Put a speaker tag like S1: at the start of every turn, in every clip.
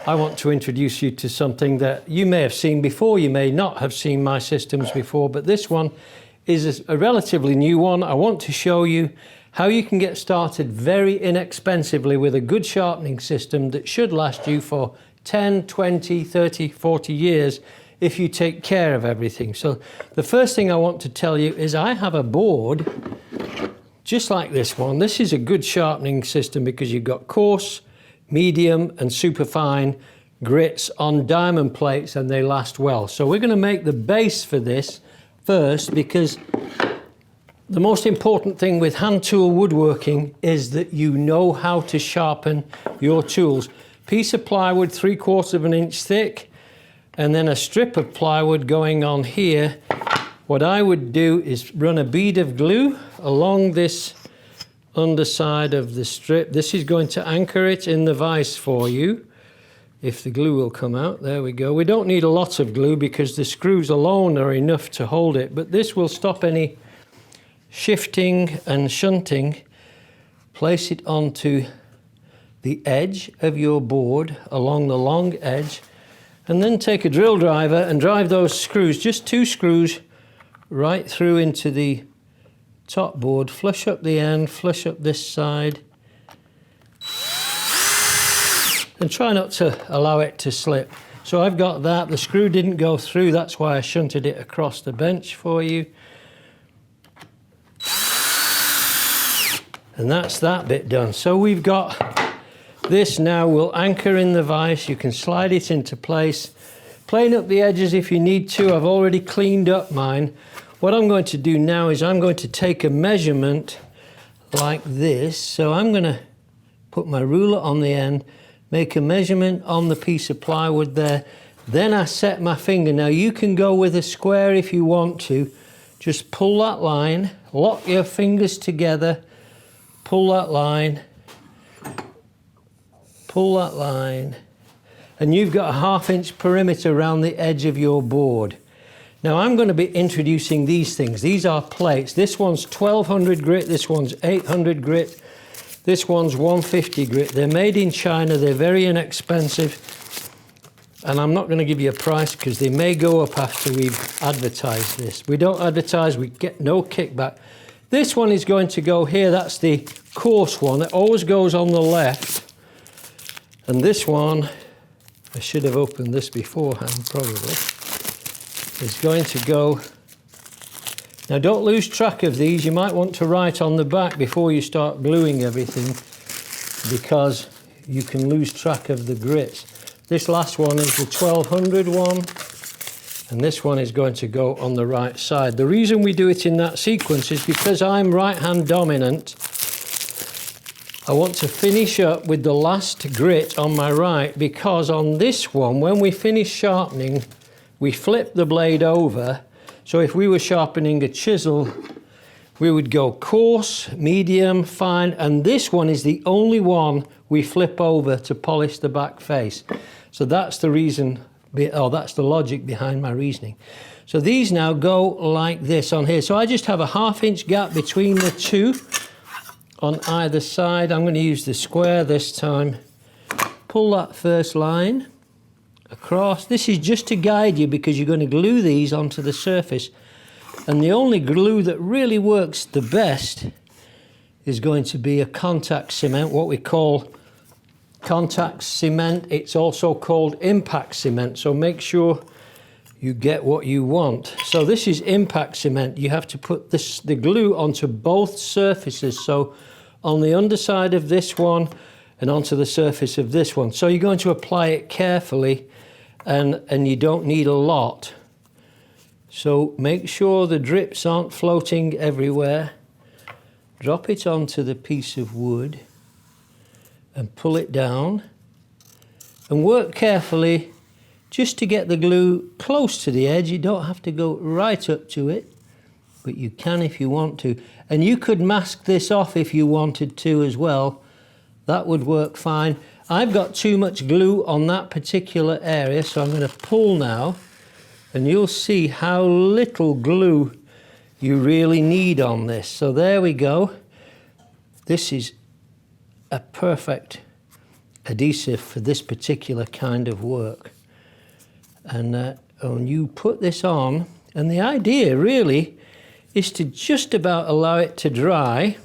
S1: I want to introduce you to something that you may have seen before, you may not have seen my systems before, but this one is a relatively new one. I want to show you how you can get started very inexpensively with a good sharpening system that should last you for 10, 20, 30, 40 years if you take care of everything. So the first thing I want to tell you is I have a board just like this one. This is a good sharpening system because you've got coarse, medium and superfine grits on diamond plates and they last well. So we're going to make the base for this first, because the most important thing with hand tool woodworking is that you know how to sharpen your tools. Piece of plywood 3/4 of an inch thick and then a strip of plywood going on here. What I would do is run a bead of glue along this underside of the strip. This is going to anchor it in the vise for you. If the glue will come out, there we go. We don't need a lot of glue because the screws alone are enough to hold it, but this will stop any shifting and shunting. Place it onto the edge of your board along the long edge, and then take a drill driver and drive those screws, just 2 screws, right through into the top board. Flush up the end, flush up this side, and try not to allow it to slip. So I've got that. The screw didn't go through, that's why I shunted it across the bench for you. And that's that bit done. So we've got this now will anchor in the vise. You can slide it into place. Plane up the edges if you need to. I've already cleaned up mine. What I'm going to do now is I'm going to take a measurement like this. So I'm going to put my ruler on the end, make a measurement on the piece of plywood there. Then I set my finger. Now you can go with a square if you want to. Just pull that line, lock your fingers together, pull that line, pull that line, and you've got a 1/2 inch perimeter around the edge of your board. Now I'm going to be introducing these things. These are plates. This one's 1200 grit, this one's 800 grit, this one's 150 grit. They're made in China, they're very inexpensive, and I'm not going to give you a price because they may go up after we've advertised this. We don't advertise, we get no kickback. This one is going to go here, that's the coarse one. It always goes on the left. And this one, I should have opened this beforehand probably, is going to go. Now don't lose track of these. You might want to write on the back before you start gluing everything, because you can lose track of the grits. This last one is the 1200 one, and this one is going to go on the right side. The reason we do it in that sequence is because I'm right-hand dominant. I want to finish up with the last grit on my right, because on this one, when we finish sharpening, we flip the blade over. So if we were sharpening a chisel, we would go coarse, medium, fine, and this one is the only one we flip over to polish the back face. So that's the reason, that's the logic behind my reasoning. So these now go like this on here. So I just have a 1/2 inch gap between the two on either side. I'm going to use the square this time. Pull that first line across. This is just to guide you because you're going to glue these onto the surface. And the only glue that really works the best is going to be a contact cement, what we call contact cement. It's also called impact cement. So make sure you get what you want. So this is impact cement. You have to put the glue onto both surfaces. So on the underside of this one and onto the surface of this one. So you're going to apply it carefully, and you don't need a lot. So make sure the drips aren't floating everywhere. Drop it onto the piece of wood and pull it down. And work carefully just to get the glue close to the edge. You don't have to go right up to it, but you can if you want to. And you could mask this off if you wanted to as well. That would work fine. I've got too much glue on that particular area, so I'm going to pull now, and you'll see how little glue you really need on this. So there we go. This is a perfect adhesive for this particular kind of work. And when you put this on, and the idea really is to just about allow it to dry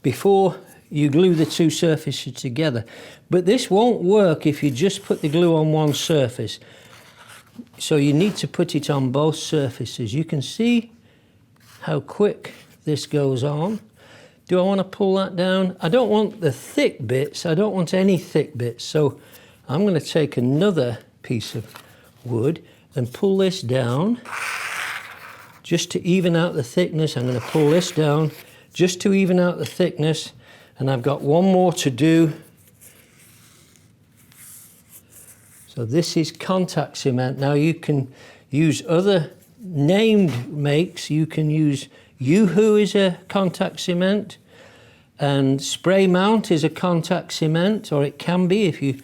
S1: before you glue the two surfaces together. But this won't work if you just put the glue on one surface. So you need to put it on both surfaces. You can see how quick this goes on. Do I want to pull that down? I don't want the thick bits. I don't want any thick bits. So I'm going to take another piece of wood and pull this down just to even out the thickness. I'm going to pull this down just to even out the thickness. And I've got one more to do. So this is contact cement. Now you can use other named makes. You can use Yoo-hoo is a contact cement, and Spray Mount is a contact cement, or it can be if you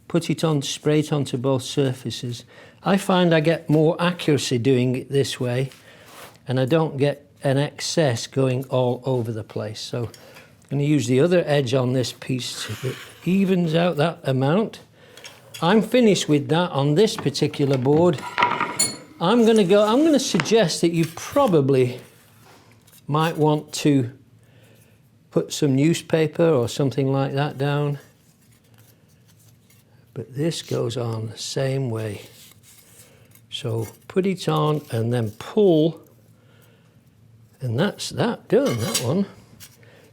S1: put it on, spray it onto both surfaces. I find I get more accuracy doing it this way, and I don't get an excess going all over the place. So I'm going to use the other edge on this piece that evens out that amount. I'm finished with that on this particular board. I'm going to suggest that you probably might want to put some newspaper or something like that down. But this goes on the same way. So put it on and then pull, and that's that done, that one.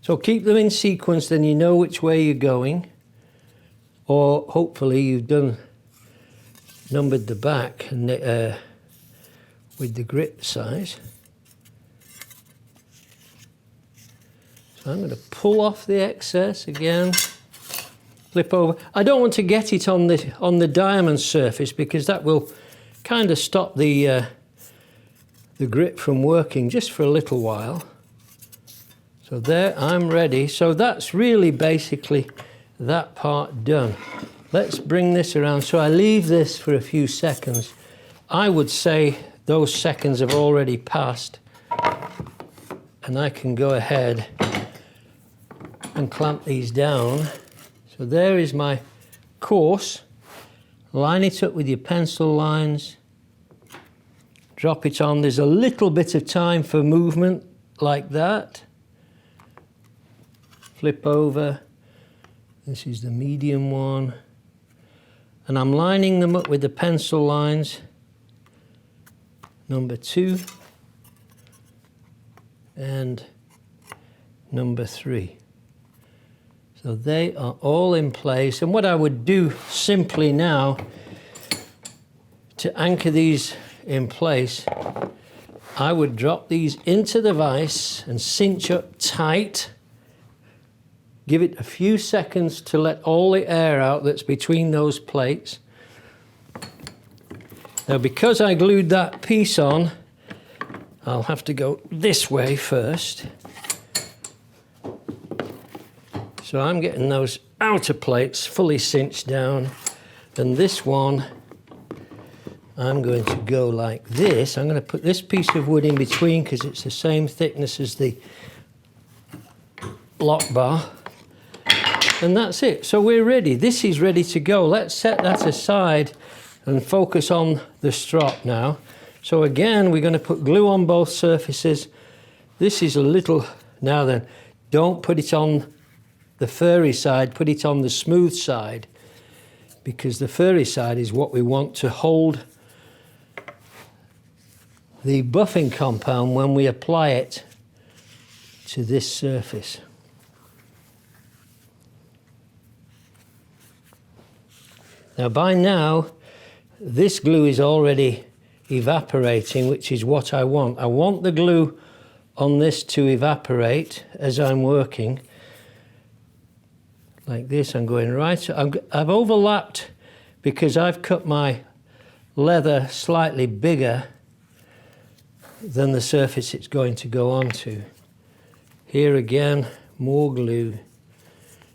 S1: So keep them in sequence, then you know which way you're going. Or hopefully you've numbered the back and with the grit size. So I'm going to pull off the excess again, flip over. I don't want to get it on the diamond surface because that will kind of stop the grit from working just for a little while. So there, I'm ready. So that's really basically that part done. Let's bring this around. So I leave this for a few seconds. I would say those seconds have already passed, and I can go ahead and clamp these down. So there is my course. Line it up with your pencil lines. Drop it on. There's a little bit of time for movement like that. Flip over. This is the medium one. And I'm lining them up with the pencil lines. Number 2 and number 3. So they are all in place. And what I would do simply now to anchor these in place, I would drop these into the vise and cinch up tight. Give it a few seconds to let all the air out that's between those plates. Now, because I glued that piece on, I'll have to go this way first. So I'm getting those outer plates fully cinched down. And this one, I'm going to go like this. I'm going to put this piece of wood in between because it's the same thickness as the lock bar. And that's it. So we're ready. This is ready to go. Let's set that aside and focus on the strop now. So again, we're going to put glue on both surfaces. This is a little, now then, don't put it on the furry side, put it on the smooth side, because the furry side is what we want to hold the buffing compound when we apply it to this surface. Now by now, this glue is already evaporating, which is what I want. I want the glue on this to evaporate as I'm working. Like this, I'm going right. I've overlapped because I've cut my leather slightly bigger than the surface it's going to go onto. Here again, more glue.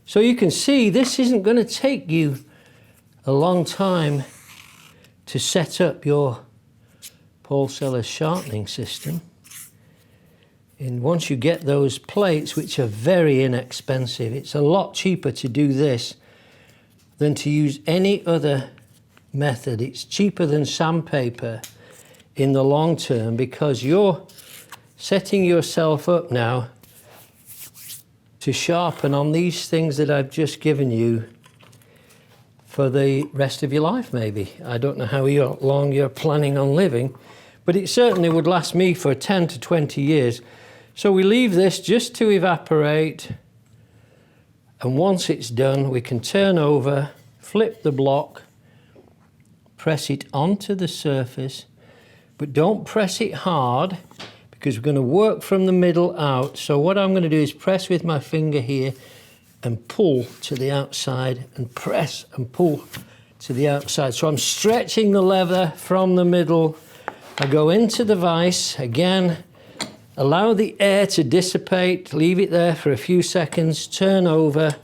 S1: So you can see this isn't going to take you a long time to set up your Paul Sellers sharpening system. And once you get those plates, which are very inexpensive, it's a lot cheaper to do this than to use any other method. It's cheaper than sandpaper in the long term, because you're setting yourself up now to sharpen on these things that I've just given you for the rest of your life, maybe. I don't know how long you're planning on living, but it certainly would last me for 10 to 20 years. So we leave this just to evaporate, and once it's done, we can turn over, flip the block, press it onto the surface, but don't press it hard, because we're going to work from the middle out. So what I'm going to do is press with my finger here and pull to the outside, and press and pull to the outside. So I'm stretching the leather from the middle. I go into the vise again, allow the air to dissipate, leave it there for a few seconds, turn over,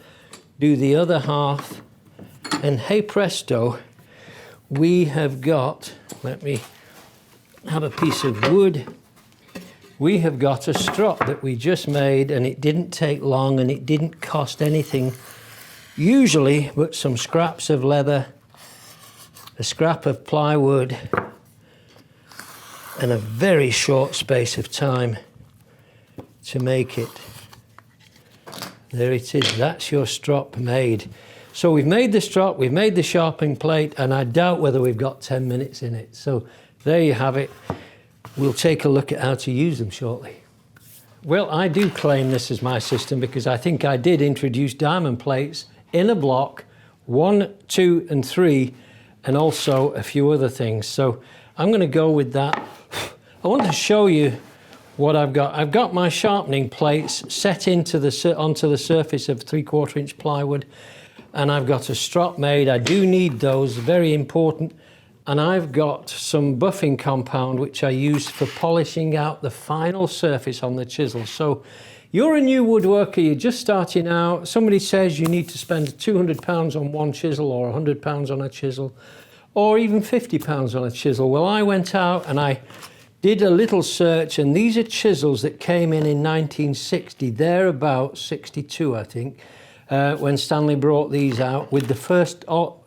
S1: do the other half, and hey presto, we have got, let me have a piece of wood, we have got a strop that we just made, and it didn't take long and it didn't cost anything usually but some scraps of leather, a scrap of plywood, and a very short space of time to make it. There it is, that's your strop made. So we've made the strop, we've made the sharpening plate, and I doubt whether we've got 10 minutes in it. So there you have it. We'll take a look at how to use them shortly. Well, I do claim this as my system because I think I did introduce diamond plates in a block, 1, 2, and 3, and also a few other things. So I'm going to go with that. I want to show you what I've got. I've got my sharpening plates set onto the surface of 3/4 inch plywood, and I've got a strop made. I do need those, very important. And I've got some buffing compound which I use for polishing out the final surface on the chisel. So you're a new woodworker, you're just starting out, somebody says you need to spend £200 on one chisel, or £100 on a chisel, or even £50 on a chisel. Well, I went out and I did a little search, and these are chisels that came in 1960. They're about 62, I think, when Stanley brought these out with the first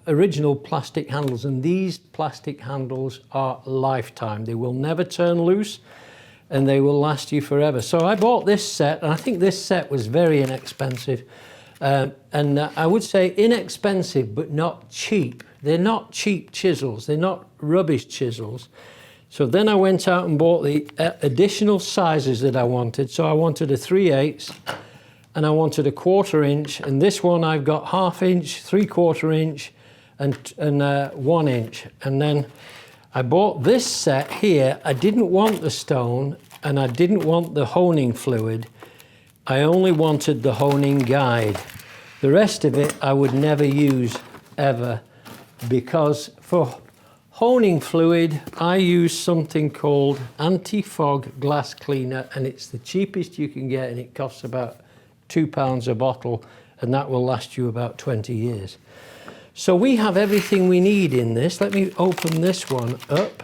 S1: original plastic handles, and these plastic handles are lifetime. They will never turn loose and they will last you forever. So I bought this set, and I think this set was very inexpensive, and I would say inexpensive but not cheap. They're not cheap chisels, they're not rubbish chisels. So then I went out and bought the additional sizes that I wanted. So I wanted a 3/8 and I wanted a 1/4 inch, and this one I've got 1/2 inch, 3/4 inch, and 1 inch. And then I bought this set here. I didn't want the stone and I didn't want the honing fluid. I only wanted the honing guide. The rest of it I would never use ever, because for honing fluid I use something called anti-fog glass cleaner, and it's the cheapest you can get, and it costs about £2 a bottle, and that will last you about 20 years. So we have everything we need in this. Let me open this one up.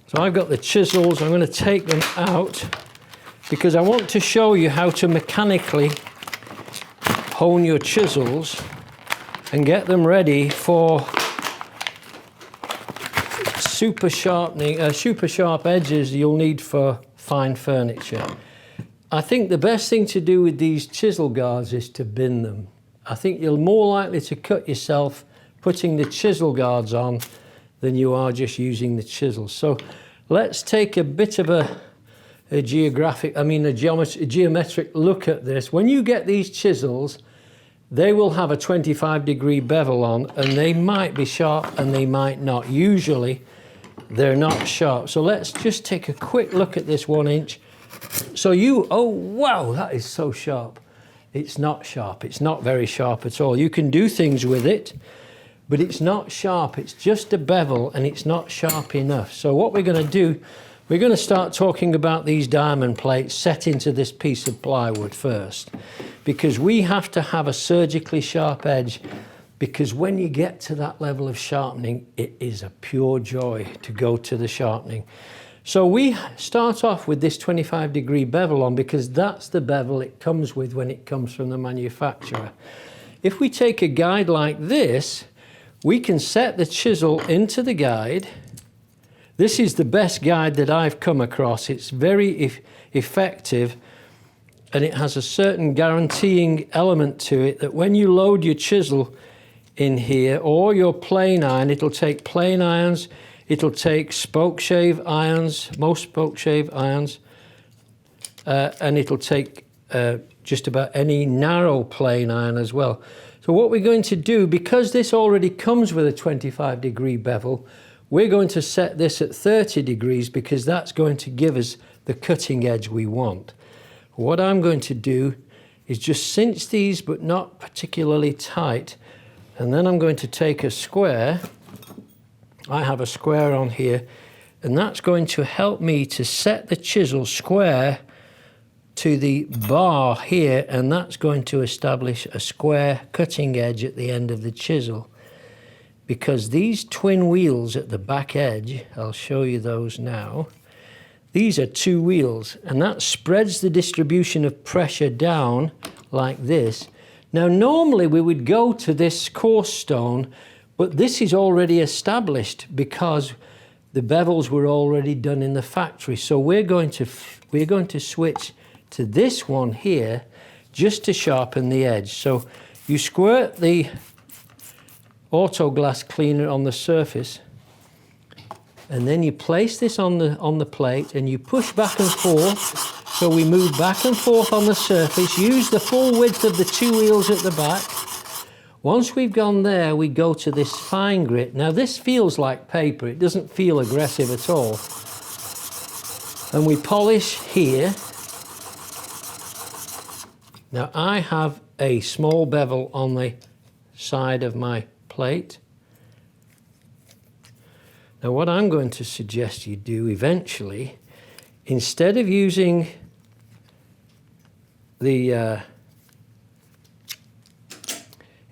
S1: So I've got the chisels. I'm going to take them out because I want to show you how to mechanically hone your chisels and get them ready for super sharp edges you'll need for fine furniture. I think the best thing to do with these chisel guards is to bin them. I think you're more likely to cut yourself putting the chisel guards on than you are just using the chisel. So let's take a bit of a geometric look at this. When you get these chisels, they will have a 25-degree bevel on, and they might be sharp and they might not. Usually they're not sharp. So let's just take a quick look at this 1 inch. So oh wow, that is so sharp. It's not sharp. It's not very sharp at all. You can do things with it, but it's not sharp. It's just a bevel, and it's not sharp enough. So what we're going to do, we're going to start talking about these diamond plates set into this piece of plywood first, because we have to have a surgically sharp edge, because when you get to that level of sharpening, it is a pure joy to go to the sharpening. So we start off with this 25-degree bevel on because that's the bevel it comes with when it comes from the manufacturer. If we take a guide like this, we can set the chisel into the guide. This is the best guide that I've come across. It's very effective, and it has a certain guaranteeing element to it that when you load your chisel in here or your plane iron, it'll take plane irons, it'll take spoke shave irons, most spoke shave irons, and it'll take just about any narrow plane iron as well. So what we're going to do, because this already comes with a 25-degree bevel, we're going to set this at 30 degrees because that's going to give us the cutting edge we want. What I'm going to do is just cinch these, but not particularly tight, and then I'm going to take a square. I have a square on here, and that's going to help me to set the chisel square to the bar here, and that's going to establish a square cutting edge at the end of the chisel. Because these twin wheels at the back edge, I'll show you those now, these are two wheels, and that spreads the distribution of pressure down like this. Now normally we would go to this coarse stone, but this is already established because the bevels were already done in the factory. So we're going to switch to this one here just to sharpen the edge. So you squirt the auto glass cleaner on the surface, and then you place this on the plate and you push back and forth. So we move back and forth on the surface, use the full width of the two wheels at the back. Once we've gone there, we go to this fine grit. Now this feels like paper, it doesn't feel aggressive at all. And we polish here. Now I have a small bevel on the side of my plate. Now what I'm going to suggest you do eventually, instead of using the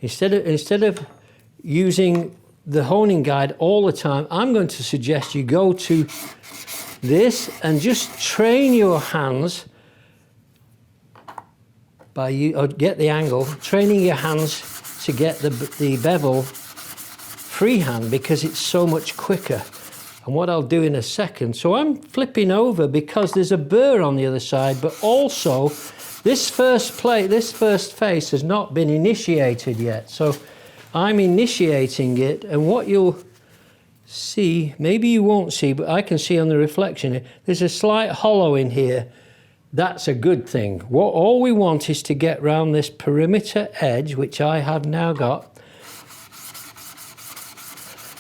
S1: instead of using the honing guide all the time, I'm going to suggest you go to this and just train your hands or get the angle, training your hands to get the bevel freehand because it's so much quicker. And what I'll do in a second, so I'm flipping over because there's a burr on the other side, but also this first plate, this first face has not been initiated yet. So I'm initiating it, and what you'll see, maybe you won't see, but I can see on the reflection here, there's a slight hollow in here. That's a good thing. All we want is to get round this perimeter edge, which I have now got,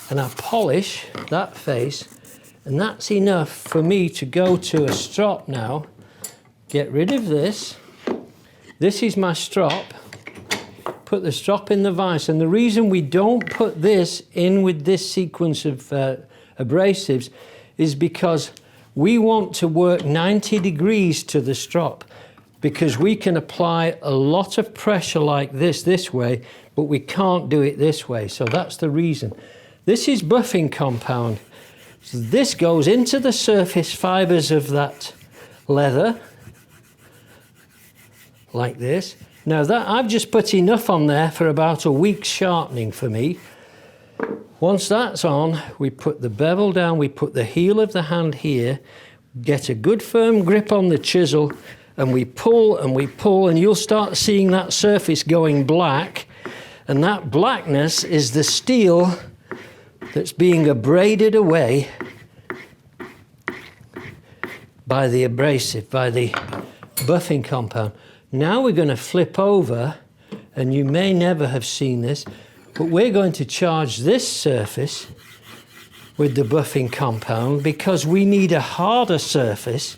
S1: and I polish that face, and that's enough for me to go to a strop now. Get rid of this. This is my strop. Put the strop in the vise, and the reason we don't put this in with this sequence of abrasives is because we want to work 90 degrees to the strop, because we can apply a lot of pressure like this way, but we can't do it this way. So that's the reason. This is buffing compound. So this goes into the surface fibers of that leather, like this. Now that I've just put enough on there for about a week's sharpening for me. Once that's on, we put the bevel down, we put the heel of the hand here, get a good firm grip on the chisel, and we pull, and you'll start seeing that surface going black, and that blackness is the steel that's being abraded away by the abrasive, by the buffing compound. Now we're going to flip over, and you may never have seen this, but we're going to charge this surface with the buffing compound because we need a harder surface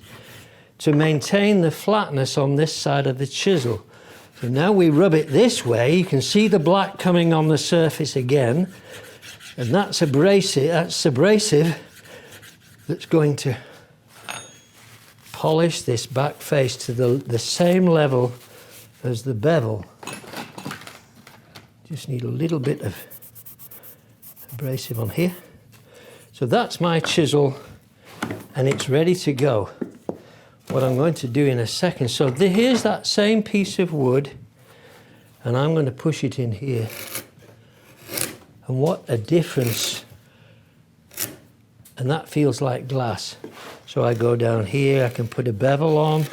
S1: to maintain the flatness on this side of the chisel. So now we rub it this way, you can see the black coming on the surface again, and that's abrasive that's going to polish this back face to the same level as the bevel. Just need a little bit of abrasive on here. So that's my chisel and it's ready to go. What I'm going to do in a second, so here's that same piece of wood, and I'm going to push it in here. And what a difference. And that feels like glass. So I go down here, I can put a bevel on,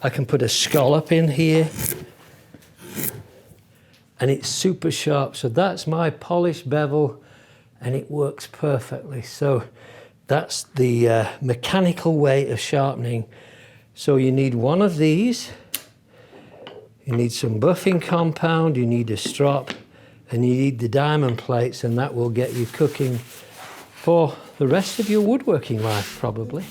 S1: I can put a scallop in here, and it's super sharp. So that's my polished bevel, and it works perfectly. So that's the mechanical way of sharpening. So you need one of these, you need some buffing compound, you need a strop, and you need the diamond plates, and that will get you cooking for the rest of your woodworking life, probably.